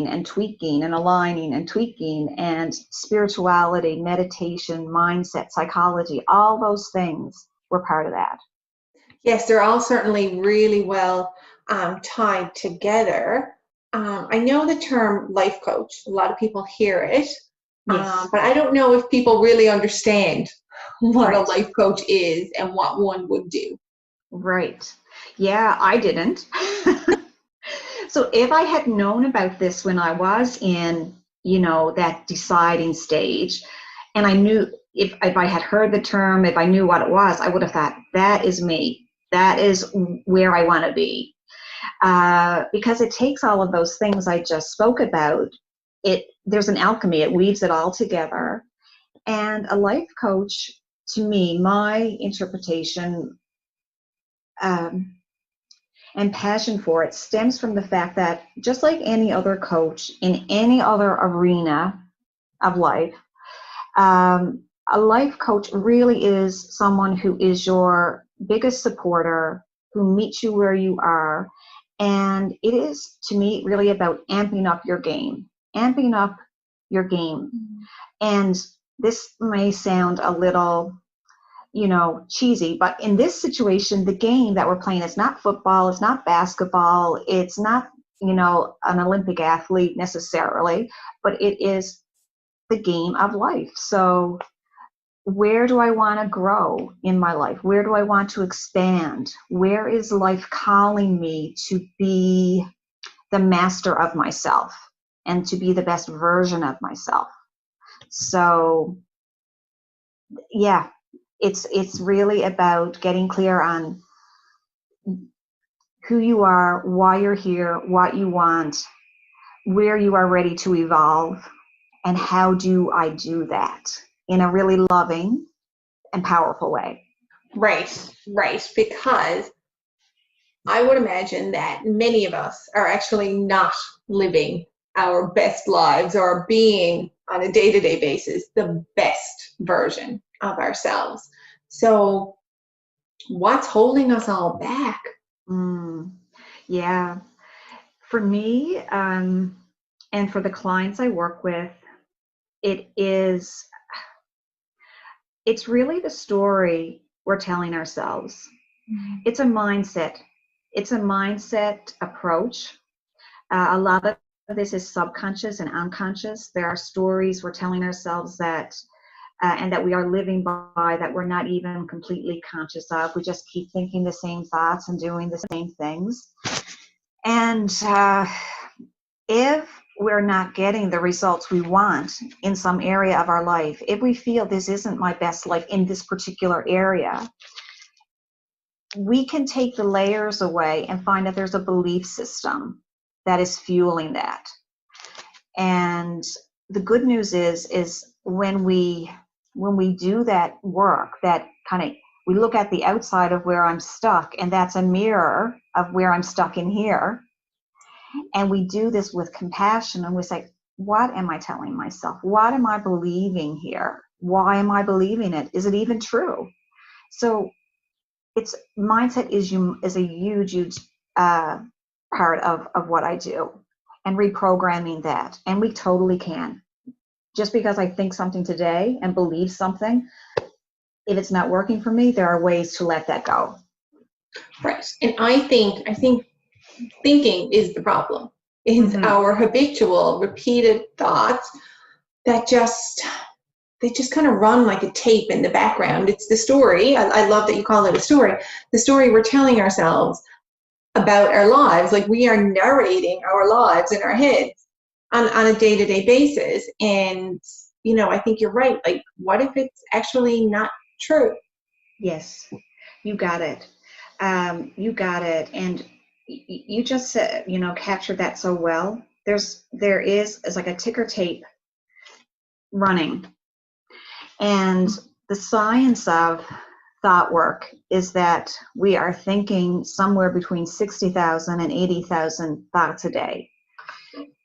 and tweaking and aligning and tweaking, and spirituality, meditation, mindset, psychology, all those things were part of that. Yes, they're all certainly really well tied together. I know the term life coach. A lot of people hear it, Yes. but I don't know if people really understand what a Right. life coach is and what one would do. Right. Yeah, I didn't. So if I had known about this when I was in, that deciding stage, and I knew if I had heard the term, if I knew what it was, I would have thought, that is me. That is where I want to be. Because it takes all of those things I just spoke about. There's an alchemy. It weaves it all together. And a life coach, to me, my interpretation, and passion for it stems from the fact that just like any other coach in any other arena of life, a life coach really is someone who is your biggest supporter, who meets you where you are. And it is, to me, really about amping up your game. And this may sound a little cheesy, but in this situation, the game that we're playing is not football, it's not basketball, it's not, an Olympic athlete necessarily, but it is the game of life. So where do I want to grow in my life? Where do I want to expand? Where is life calling me to be the master of myself and to be the best version of myself? So, yeah. It's really about getting clear on who you are, why you're here, what you want, where you are ready to evolve, and how do I do that in a really loving and powerful way. Right. Because I would imagine that many of us are actually not living our best lives or being on a day-to-day basis the best version of ourselves. So what's holding us all back? Yeah. For me, and for the clients I work with, it's really the story we're telling ourselves. It's a mindset. It's a mindset approach. A lot of this is subconscious and unconscious. There are stories we're telling ourselves that, and that we are living by, that we're not even completely conscious of. We just keep thinking the same thoughts and doing the same things. And if we're not getting the results we want in some area of our life, if we feel this isn't my best life in this particular area, we can take the layers away and find that there's a belief system that is fueling that. And the good news is when we do that work, that kind of, we look at the outside of where I'm stuck, and that's a mirror of where I'm stuck in here. And we do this with compassion, and we say, what am I telling myself? What am I believing here? Why am I believing it? Is it even true? So it's mindset is a huge part of what I do, and reprogramming that. And we totally can. Just because I think something today and believe something, if it's not working for me, there are ways to let that go. Right. And I think thinking is the problem. It's our habitual, repeated thoughts that they just kind of run like a tape in the background. It's the story. I love that you call it a story. The story we're telling ourselves about our lives. Like, we are narrating our lives in our heads on a day-to-day basis. And, I think you're right. Like, what if it's actually not true? Yes, you got it. You got it. And you just said, captured that so well. There is like a ticker tape running. And the science of thought work is that we are thinking somewhere between 60,000 and 80,000 thoughts a day.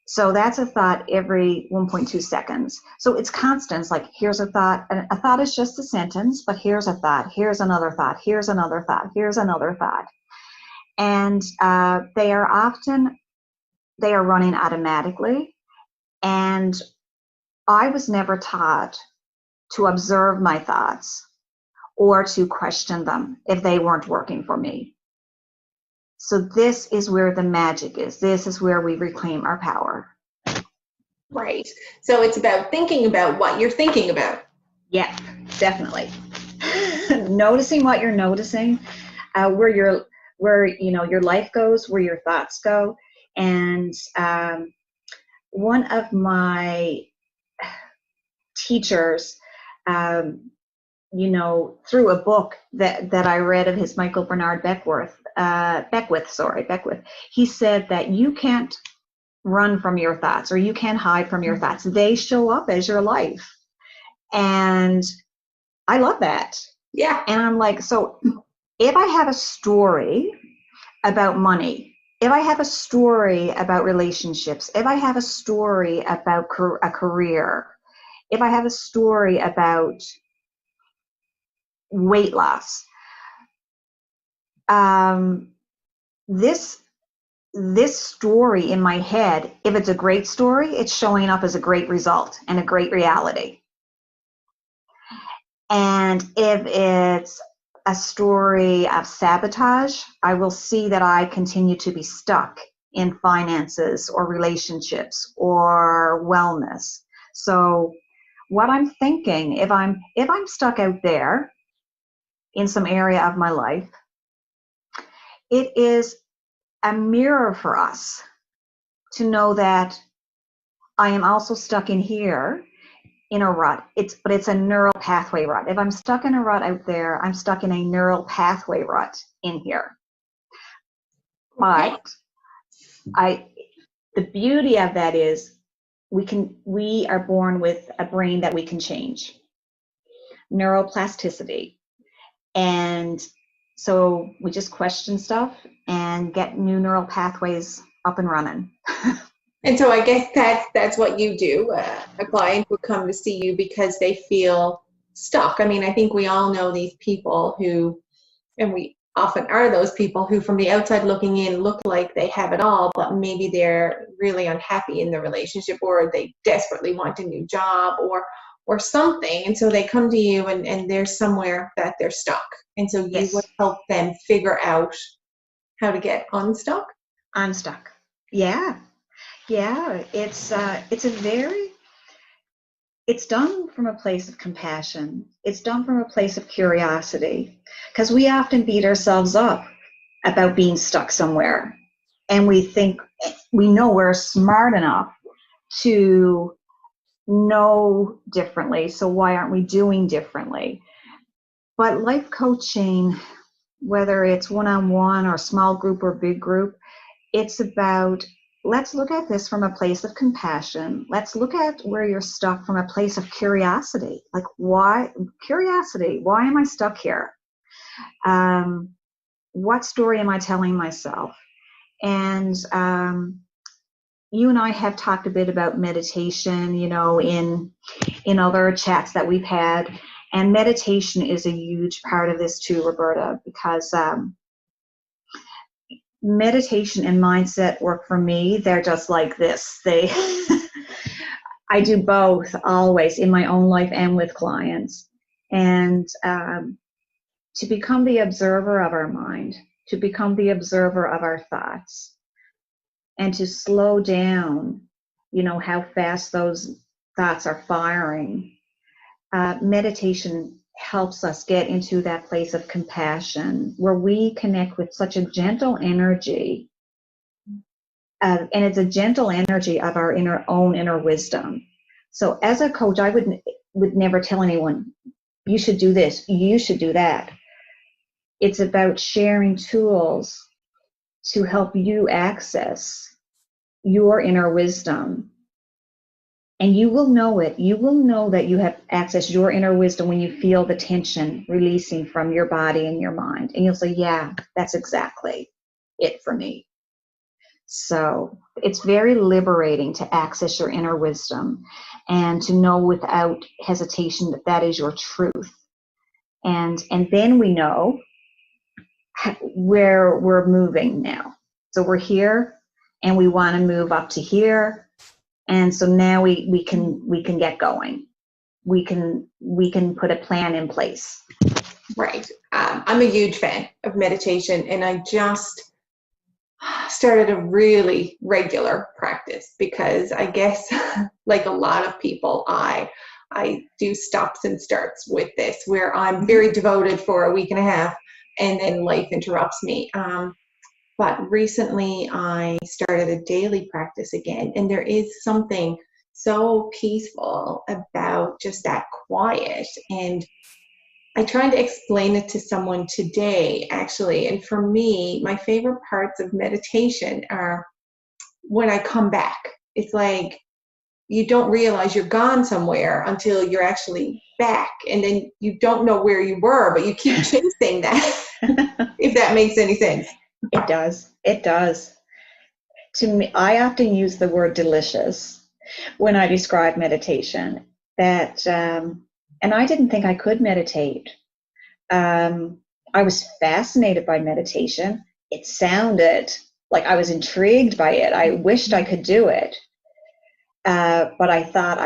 So that's a thought every 1.2 seconds. So it's constant. It's like, here's a thought. And a thought is just a sentence, but here's a thought. Here's another thought. Here's another thought. Here's another thought. And they are often they are running automatically. And I was never taught to observe my thoughts or to question them if they weren't working for me. So this is where the magic is. This is where we reclaim our power. Right. So it's about thinking about what you're thinking about. Yeah, definitely. Noticing what you're noticing, where your life goes, where your thoughts go. And one of my teachers, through a book that I read of his, Michael Bernard Beckwith, he said that you can't run from your thoughts, or you can't hide from your thoughts. They show up as your life. And I love that. Yeah. And I'm like, so if I have a story about money, if I have a story about relationships, if I have a story about a career, if I have a story about weight loss, this story in my head, if it's a great story, it's showing up as a great result and a great reality. And if it's a story of sabotage, I will see that I continue to be stuck in finances or relationships or wellness. So what I'm thinking, if I'm stuck out there in some area of my life, it is a mirror for us to know that I am also stuck in here in a rut. But it's a neural pathway rut. If I'm stuck in a rut out there, I'm stuck in a neural pathway rut in here. Okay. But the beauty of that is we are born with a brain that we can change. Neuroplasticity. And so we just question stuff and get new neural pathways up and running. And so I guess that's what you do. A client would come to see you because they feel stuck. I mean, I think we all know these people who, and we often are those people who from the outside looking in look like they have it all, but maybe they're really unhappy in the relationship, or they desperately want a new job or something. And so they come to you and there's somewhere that they're stuck. And so you would help them figure out how to get unstuck. Unstuck. Yeah. Yeah. It's done from a place of compassion. It's done from a place of curiosity, because we often beat ourselves up about being stuck somewhere. And we think we know we're smart enough to know differently. So why aren't we doing differently? But life coaching, whether it's one-on-one or small group or big group, it's about, let's look at this from a place of compassion. Let's look at where you're stuck from a place of curiosity. Like, why? Curiosity. Why am I stuck here? What story am I telling myself? And you and I have talked a bit about meditation, in other chats that we've had. And meditation is a huge part of this too, Roberta, because meditation and mindset work for me. They're just like this. I do both always in my own life and with clients. And to become the observer of our mind, to become the observer of our thoughts, and to slow down, how fast those thoughts are firing. Meditation helps us get into that place of compassion where we connect with such a gentle energy. And it's a gentle energy of our own inner wisdom. So as a coach, I would never tell anyone, you should do this, you should do that. It's about sharing tools to help you access your inner wisdom. And you will know it. You will know that you have accessed your inner wisdom when you feel the tension releasing from your body and your mind. And you'll say, yeah, that's exactly it for me. So it's very liberating to access your inner wisdom and to know without hesitation that that is your truth. And then we know where we're moving now. So we're here, and we want to move up to here. And so now we can get going. We can put a plan in place. Right. I'm a huge fan of meditation, and I just started a really regular practice because I guess, like a lot of people, I do stops and starts with this, where I'm very devoted for a week and a half, and then life interrupts me. But recently I started a daily practice again, and there is something so peaceful about just that quiet. And I tried to explain it to someone today, actually. And for me, my favorite parts of meditation are when I come back. It's like you don't realize you're gone somewhere until you're actually back. And then you don't know where you were, but you keep chasing that, if that makes any sense. It does. It does. To me, I often use the word delicious when I describe meditation. That, and I didn't think I could meditate. I was fascinated by meditation. It sounded like I was intrigued by it. I wished I could do it. But I thought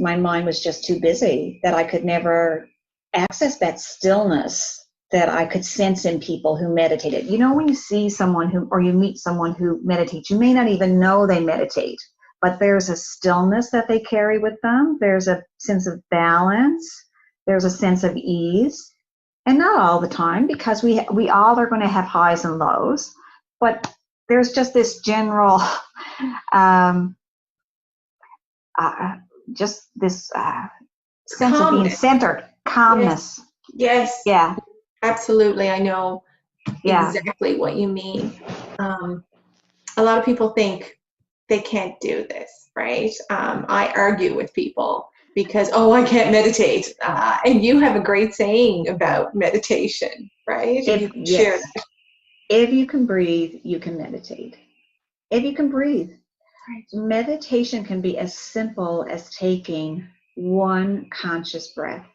my mind was just too busy, that I could never access that stillness that I could sense in people who meditated. You know, when you see someone or you meet someone who meditates, you may not even know they meditate, but there's a stillness that they carry with them. There's a sense of balance. There's a sense of ease. And not all the time, because we all are going to have highs and lows, but there's just this general, just this sense Calmness. of being centered, calmness. Yes. Yeah. Absolutely. I know exactly what you mean. A lot of people think they can't do this, right? I argue with people because, I can't meditate. And you have a great saying about meditation, right? Yes. If you can breathe, you can meditate. If you can breathe. Right. Meditation can be as simple as taking one conscious breath.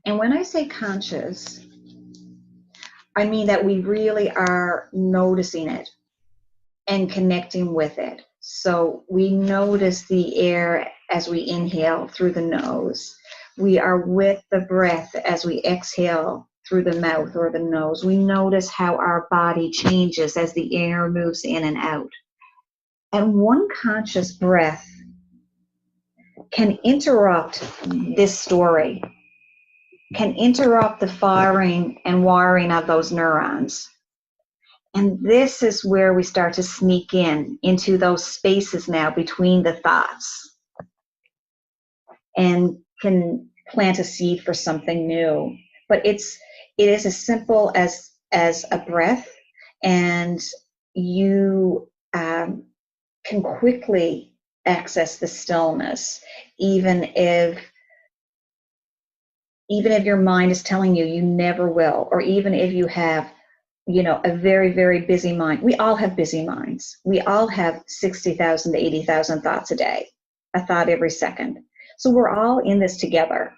And when I say conscious, I mean that we really are noticing it and connecting with it. So we notice the air as we inhale through the nose. We are with the breath as we exhale through the mouth or the nose. We notice how our body changes as the air moves in and out. And one conscious breath can interrupt this story, can interrupt the firing and wiring of those neurons. And this is where we start to sneak into those spaces now between the thoughts, and can plant a seed for something new. But it is as simple as a breath, and you can quickly access the stillness, even if your mind is telling you never will, or even if you have a very, very busy mind. We all have busy minds. We all have 60,000 to 80,000 thoughts a day, a thought every second. So we're all in this together.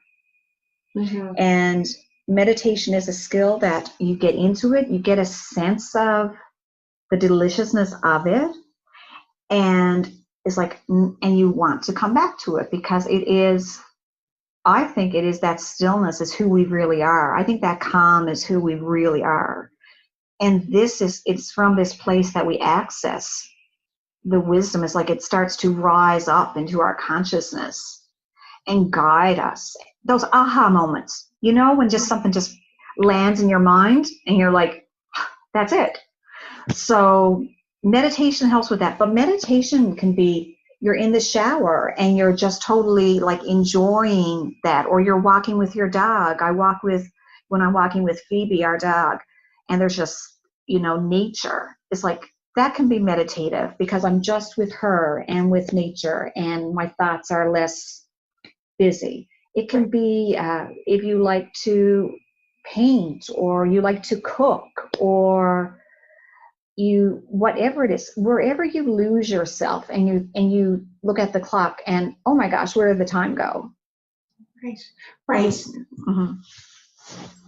Mm-hmm. And meditation is a skill that you get into it, you get a sense of the deliciousness of it, and it's like, and you want to come back to it, because I think it is that stillness is who we really are. I think that calm is who we really are. And it's from this place that we access the wisdom. It's like it starts to rise up into our consciousness and guide us. Those aha moments, when just something just lands in your mind and you're like, that's it. So meditation helps with that. But meditation can be, you're in the shower and you're just totally like enjoying that, or you're walking with your dog. When I'm walking with Phoebe, our dog, and there's just, nature. It's like, that can be meditative because I'm just with her and with nature, and my thoughts are less busy. It can be if you like to paint, or you like to cook, or whatever it is, wherever you lose yourself and you look at the clock and, oh my gosh, where did the time go? Right. Mm-hmm.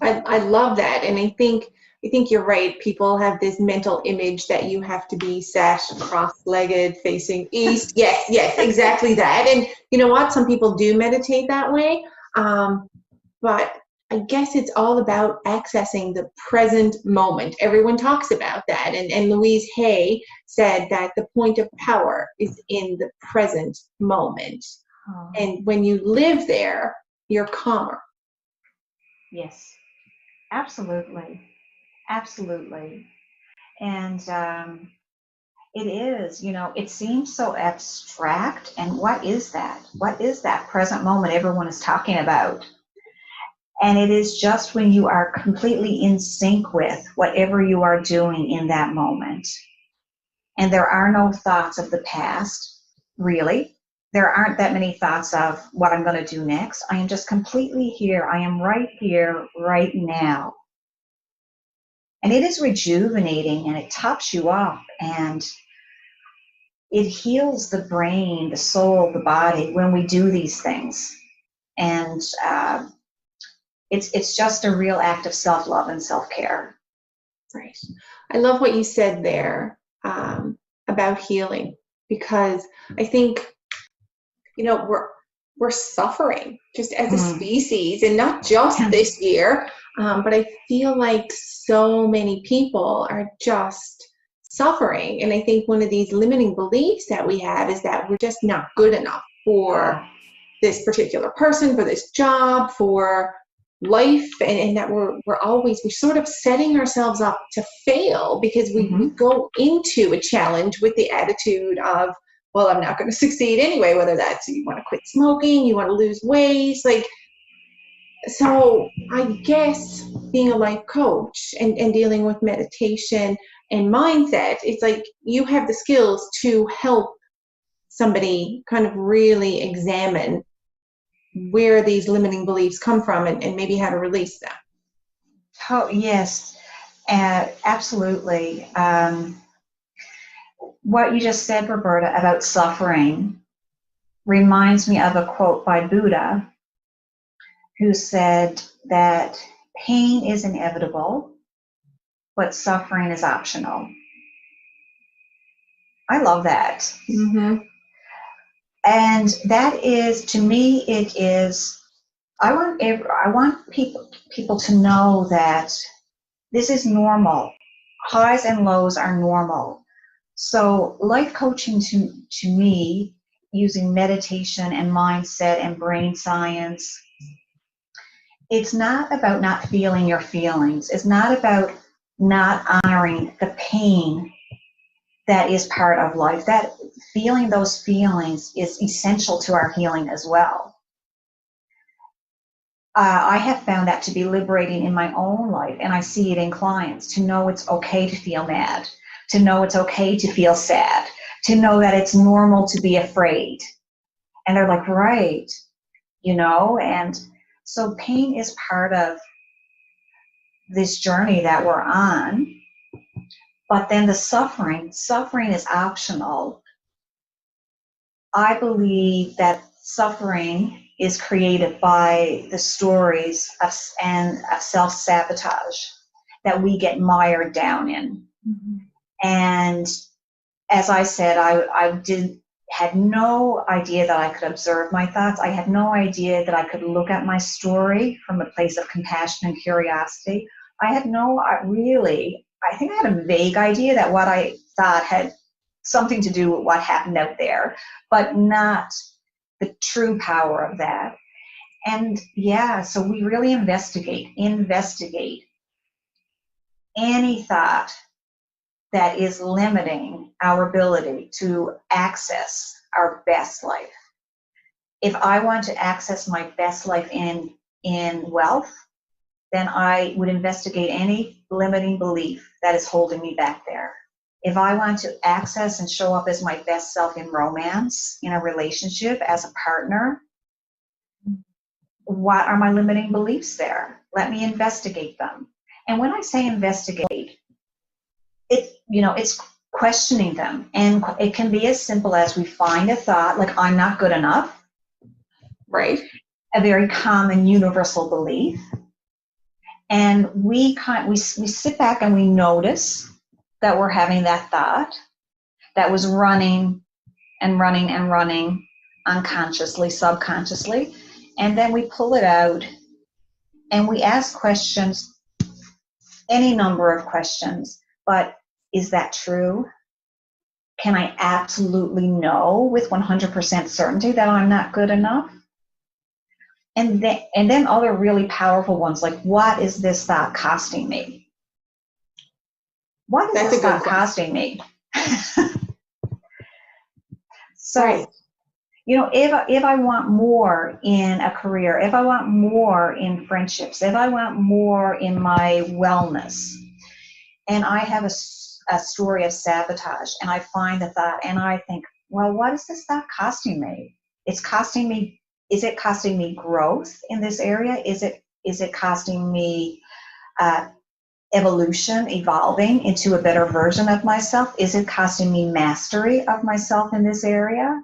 I love that. And I think, I think you're right. People have this mental image that you have to be sat cross-legged facing east. Yes, exactly that. And you know what? Some people do meditate that way. But I guess it's all about accessing the present moment. Everyone talks about that. And Louise Hay said that the point of power is in the present moment. Oh. And when you live there, you're calmer. Yes, absolutely. Absolutely. And it is, it seems so abstract. And what is that? What is that present moment everyone is talking about? And it is just when you are completely in sync with whatever you are doing in that moment. And there are no thoughts of the past, really. There aren't that many thoughts of what I'm going to do next. I am just completely here. I am right here, right now. And it is rejuvenating, and it tops you up, and it heals the brain, the soul, the body when we do these things. And it's just a real act of self-love and self-care. Right. I love what you said there about healing, because I think, we're suffering just as a species, and not just this year, but I feel like so many people are just suffering. And I think one of these limiting beliefs that we have is that we're just not good enough for this particular person, for this job, for life, and that we're sort of setting ourselves up to fail, because we go into a challenge with the attitude of, well, I'm not going to succeed anyway, whether that's you want to quit smoking, you want to lose weight. So I guess being a life coach and dealing with meditation and mindset, it's like you have the skills to help somebody kind of really examine where these limiting beliefs come from and maybe how to release them. Oh, yes, absolutely. What you just said, Roberta, about suffering reminds me of a quote by Buddha, who said that pain is inevitable, but suffering is optional. I love that. Mm-hmm. And that is, to me, it is, I want people to know that this is normal. Highs and lows are normal. So life coaching to me, using meditation and mindset and brain science, it's not about not feeling your feelings. It's not about not honoring the pain that is part of life. That feeling those feelings is essential to our healing as well. I have found that to be liberating in my own life, and I see it in clients, to know it's okay to feel mad, to know it's okay to feel sad, to know that it's normal to be afraid. And they're like, right, and so pain is part of this journey that we're on. But then the suffering is optional. I believe that suffering is created by the stories of self-sabotage that we get mired down in. Mm-hmm. And as I said, I had no idea that I could observe my thoughts. I had no idea that I could look at my story from a place of compassion and curiosity. I think I had a vague idea that what I thought had something to do with what happened out there, but not the true power of that. And so we really investigate any thought that is limiting our ability to access our best life. If I want to access my best life in wealth, then I would investigate any limiting belief that is holding me back there. If I want to access and show up as my best self in romance, in a relationship, as a partner, what are my limiting beliefs there? Let me investigate them. And when I say investigate, it's questioning them. And it can be as simple as we find a thought like, I'm not good enough. Right. A very common universal belief. And we sit back and we notice that we're having that thought that was running and running and running unconsciously, subconsciously. And then we pull it out and we ask questions, any number of questions. But is that true? Can I absolutely know with 100% certainty that I'm not good enough? And then other really powerful ones, like, what is this thought costing me? What is this thought costing me? So, right. You know, if I want more in a career, if I want more in friendships, if I want more in my wellness, and I have a story of sabotage, and I find the thought, and I think, well, what is this thought costing me? It's costing me. Is it costing me growth in this area? Is it costing me evolution, evolving into a better version of myself? Is it costing me mastery of myself in this area?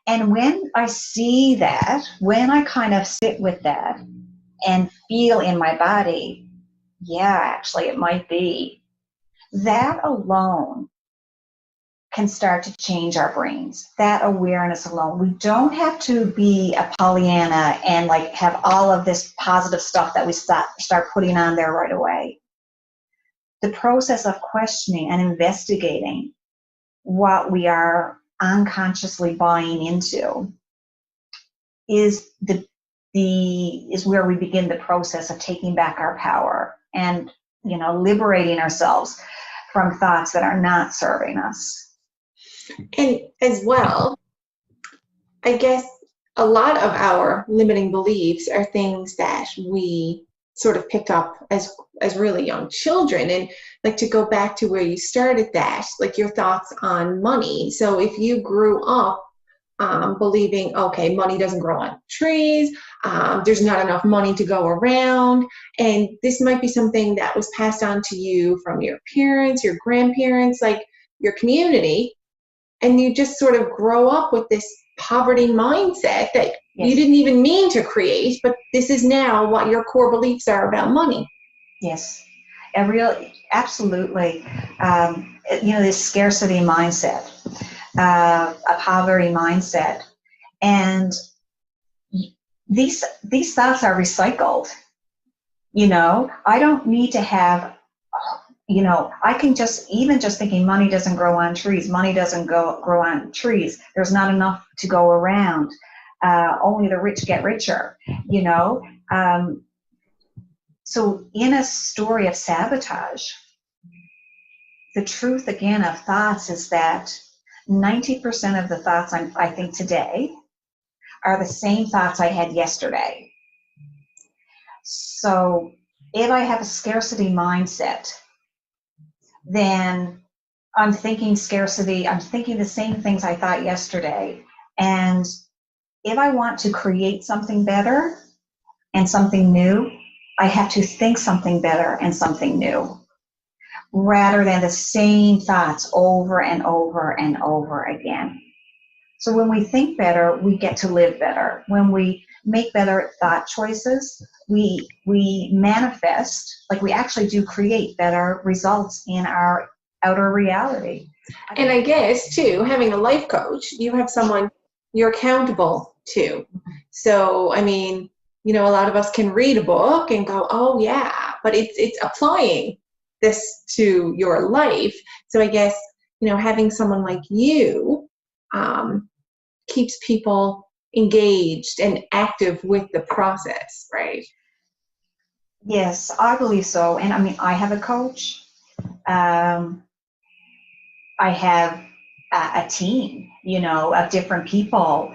And when I see that, when I kind of sit with that and feel in my body, yeah, actually it might be, that alone can start to change our brains. That awareness alone. We don't have to be a Pollyanna and like have all of this positive stuff that we start putting on there right away. The process of questioning and investigating what we are unconsciously buying into is is where we begin the process of taking back our power and, you know, liberating ourselves from thoughts that are not serving us. And as well, I guess a lot of our limiting beliefs are things that we sort of picked up as really young children. And like, to go back to where you started that, like your thoughts on money. So if you grew up believing, okay, money doesn't grow on trees, there's not enough money to go around, and this might be something that was passed on to you from your parents, your grandparents, like your community, and you just sort of grow up with this poverty mindset that you didn't even mean to create, but this is now what your core beliefs are about money. Yes, absolutely. You know, this scarcity mindset, a poverty mindset, and these thoughts are recycled. You know, I don't need to have. You know, I can just thinking money doesn't grow on trees. Money doesn't grow on trees. There's not enough to go around. Only the rich get richer. You know. So in a story of sabotage, the truth again of thoughts is that 90% of the thoughts I think today are the same thoughts I had yesterday. So if I have a scarcity mindset, then I'm thinking scarcity, I'm thinking the same things I thought yesterday. And if I want to create something better and something new, I have to think something better and something new, rather than the same thoughts over and over and over again. So when we think better, we get to live better. When we make better thought choices, we manifest, like we actually do create better results in our outer reality. And I guess too, having a life coach, you have someone you're accountable to. So, I mean, you know, a lot of us can read a book and go, oh yeah, but it's applying this to your life. So I guess, you know, having someone like you keeps people engaged and active with the process, right? Yes, I believe so. And I mean, I have a coach. I have a team, you know, of different people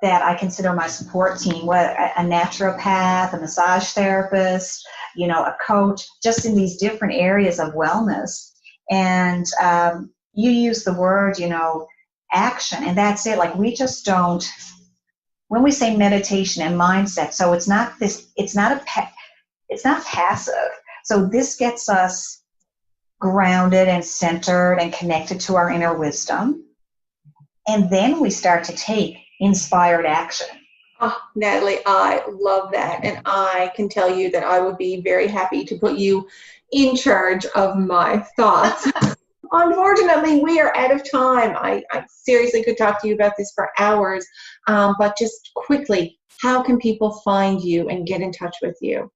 that I consider my support team, a naturopath, a massage therapist, you know, a coach, just in these different areas of wellness. And you use the word, you know, action, and that's it. Like, we just don't, when we say meditation and mindset, so it's not passive. So this gets us grounded and centered and connected to our inner wisdom. And then we start to take inspired action. Oh, Natalie, I love that. And I can tell you that I would be very happy to put you in charge of my thoughts. Unfortunately, we are out of time. I seriously could talk to you about this for hours. But just quickly, how can people find you and get in touch with you?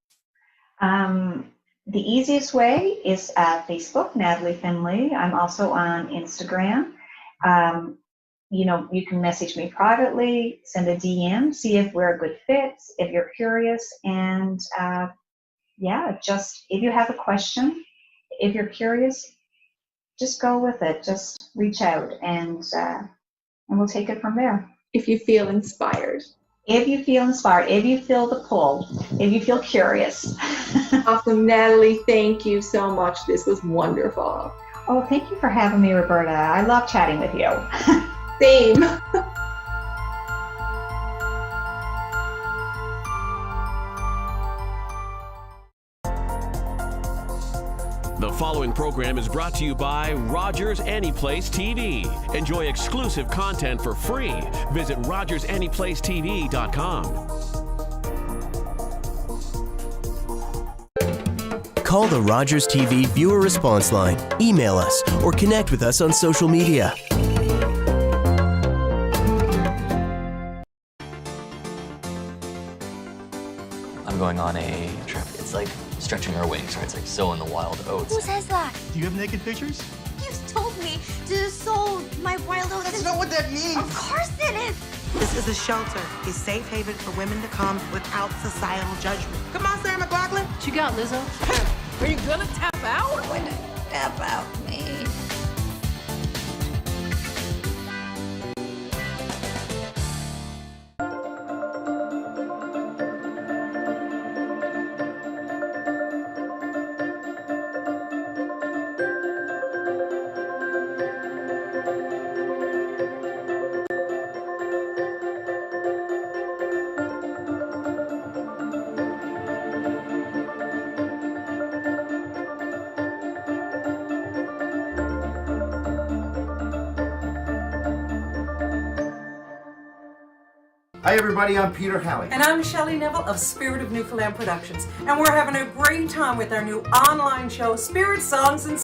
The easiest way is Facebook, Natalie Finlay. I'm also on Instagram. You can message me privately, send a DM, see if we're a good fit, if you're curious, and just if you have a question, if you're curious, just go with it. Just reach out, and we'll take it from there. If you feel inspired. If you feel inspired, if you feel the pull, if you feel curious. Awesome, Natalie, thank you so much. This was wonderful. Oh, thank you for having me, Roberta. I love chatting with you. Same. The following program is brought to you by Rogers Anyplace TV. Enjoy exclusive content for free. Visit RogersAnyplaceTV.com. Call the Rogers TV viewer response line, email us, or connect with us on social media. I'm going on a trip. It's like stretching our wings, right? It's like sowing the wild oats. Who says that? Do you have naked pictures? You told me to sow my wild oats. That's not what that means. Of course it is. This is a shelter, a safe haven for women to come without societal judgment. Come on, Sarah McLaughlin. What you got, Lizzo? Are you gonna tap out? When to tap out me. Hi everybody, I'm Peter Halley. And I'm Shelley Neville of Spirit of Newfoundland Productions. And we're having a great time with our new online show, Spirit Songs and